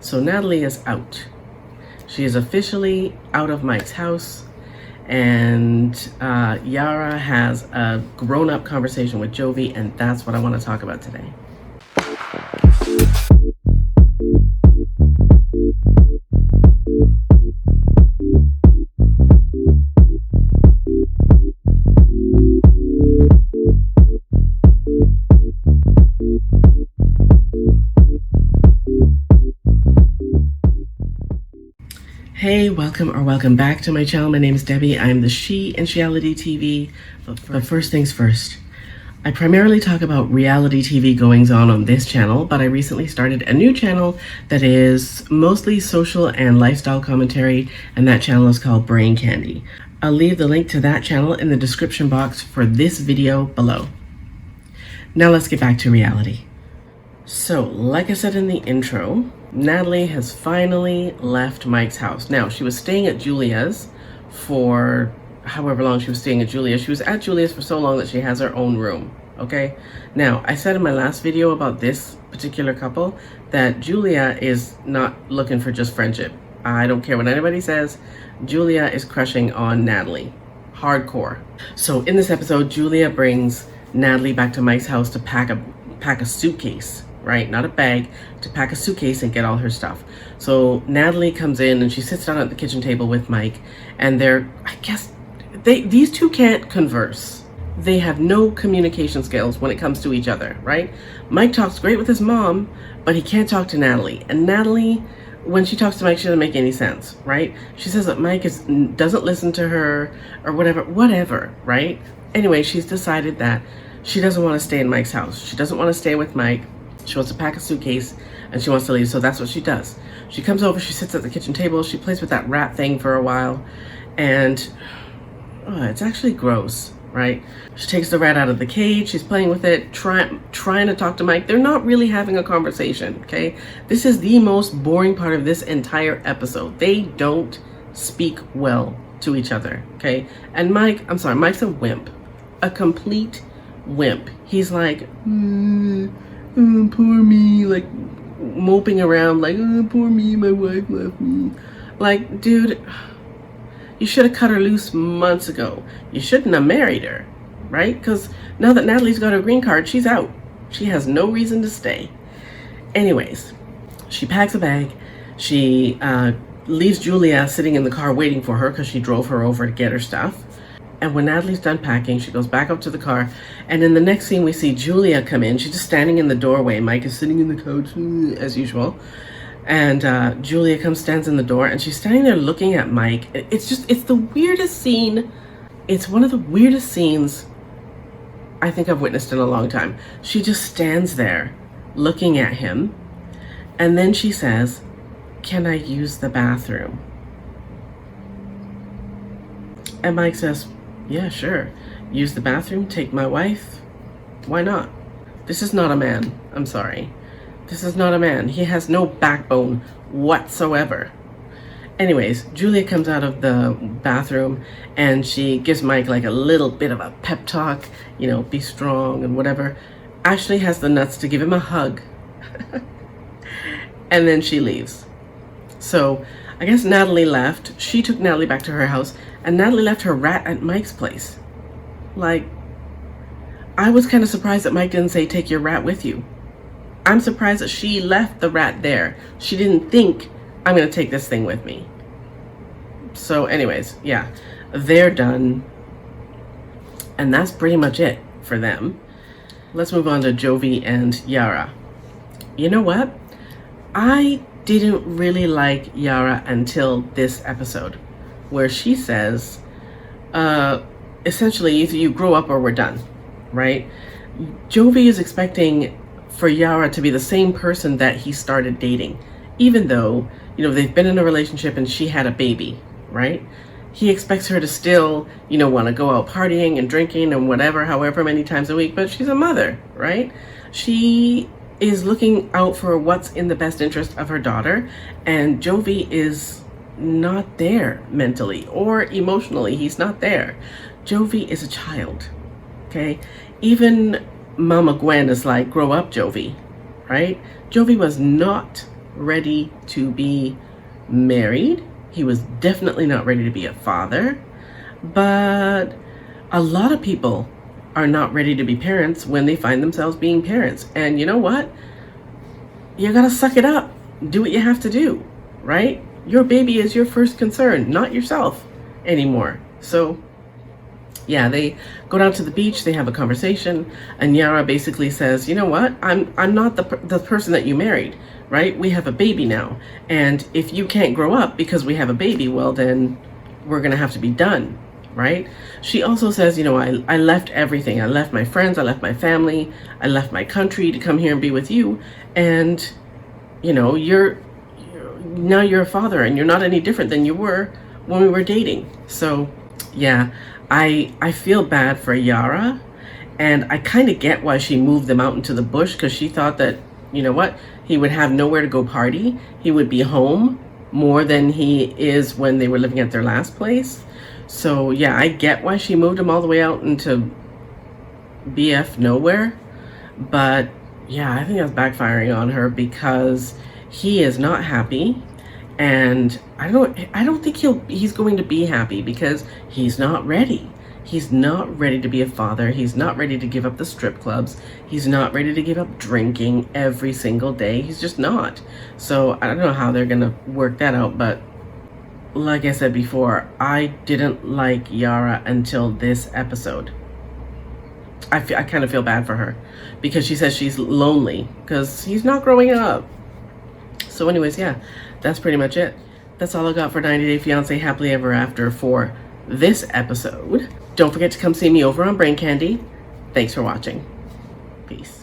So Natalie is out. She is officially out of Mike's house, and Yara has a grown-up conversation with Jovi, and that's what I want to talk about today. Hey, welcome back to my channel. My name is Debbie. I'm the She in Sheality TV. But first things first, I primarily talk about reality TV goings on this channel, but I recently started a new channel that is mostly social and lifestyle commentary, and that channel is called Brain Candy. I'll leave the link to that channel in the description box for this video below. Now let's get back to reality. So, like I said in the intro, Natalie has finally left Mike's house. Now, she was staying at Julia's for however long she was staying at Julia's. She was at Julia's for so long that she has her own room, okay? Now, I said in my last video about this particular couple that Julia is not looking for just friendship. I don't care what anybody says. Julia is crushing on Natalie. Hardcore. So, in this episode, Julia brings Natalie back to Mike's house to pack a suitcase. Right, not a bag, to pack a suitcase and get all her stuff. So Natalie comes in and she sits down at the kitchen table with Mike, and these two can't converse. They have no communication skills when it comes to each other, right? Mike talks great with his mom, but he can't talk to Natalie. And Natalie, when she talks to Mike, she doesn't make any sense, right? She says that Mike doesn't listen to her or whatever, right? Anyway, she's decided that she doesn't want to stay in Mike's house. She doesn't want to stay with Mike. She wants to pack a suitcase and she wants to leave, so that's what she does. She comes over, she sits at the kitchen table, she plays with that rat thing for a while, and it's actually gross, right? She takes the rat out of the cage, she's playing with it, trying to talk to Mike. They're not really having a conversation, okay? This is the most boring part of this entire episode. They don't speak well to each other, okay? And Mike's a wimp, a complete wimp. He's like, poor me, like moping around like, poor me, my wife left me. Like, dude, you should have cut her loose months ago. You shouldn't have married her, right? Because now that Natalie's got her green card, she's out. She has no reason to stay. Anyways, she packs a bag. She leaves Julia sitting in the car waiting for her because she drove her over to get her stuff. And when Natalie's done packing, she goes back up to the car. And in the next scene, we see Julia come in. She's just standing in the doorway. Mike is sitting in the couch, as usual. And Julia stands in the door, and she's standing there looking at Mike. It's the weirdest scene. It's one of the weirdest scenes I think I've witnessed in a long time. She just stands there looking at him. And then she says, "Can I use the bathroom?" And Mike says, "Yeah, sure. Use the bathroom, take my wife. Why not?" This is not a man. I'm sorry. This is not a man. He has no backbone whatsoever. Anyways, Julia comes out of the bathroom and she gives Mike like a little bit of a pep talk, be strong and whatever. Ashley has the nuts to give him a hug. And then she leaves. So I guess Natalie left. She took Natalie back to her house, and Natalie left her rat at Mike's place. Like, I was kind of surprised that Mike didn't say, "Take your rat with you." I'm surprised that she left the rat there. She didn't think, "I'm going to take this thing with me." So anyways, yeah, they're done. And that's pretty much it for them. Let's move on to Jovi and Yara. You know what? I didn't really like Yara until this episode, where she says, essentially, either you grow up or we're done, right? Jovi is expecting for Yara to be the same person that he started dating, even though, they've been in a relationship and she had a baby, right? He expects her to still, want to go out partying and drinking and whatever, however many times a week, but she's a mother, right? She is looking out for what's in the best interest of her daughter, and Jovi is not there mentally or emotionally. He's not there. Jovi is a child, okay? Even Mama Gwen is like, "Grow up, Jovi," right? Jovi was not ready to be married. He was definitely not ready to be a father. But a lot of people are not ready to be parents when they find themselves being parents. And you know what? You gotta suck it up. Do what you have to do, right? Your baby is your first concern, not yourself anymore. So yeah, they go down to the beach, they have a conversation, and Yara basically says, you know what, I'm not the person that you married, right? We have a baby now, and if you can't grow up because we have a baby, well then we're gonna have to be done, right? She also says, you know, I left everything. I left my friends, I left my family, I left my country to come here and be with you, and you know, now you're a father and you're not any different than you were when we were dating. So yeah, I feel bad for Yara, and I kind of get why she moved them out into the bush, because she thought that, you know what, he would have nowhere to go party. He would be home more than he is when they were living at their last place. So yeah, I get why she moved him all the way out into BF nowhere. But yeah, I think that's backfiring on her, because he is not happy. And I don't think he's going to be happy, because he's not ready. He's not ready to be a father. He's not ready to give up the strip clubs. He's not ready to give up drinking every single day. He's just not. So I don't know how they're going to work that out. But like I said before, I didn't like Yara until this episode. I kind of feel bad for her, because she says she's lonely because he's not growing up. So anyways, yeah, that's pretty much it. That's all I got for 90 Day Fiance Happily Ever After for this episode. Don't forget to come see me over on Brain Candy. Thanks for watching. Peace.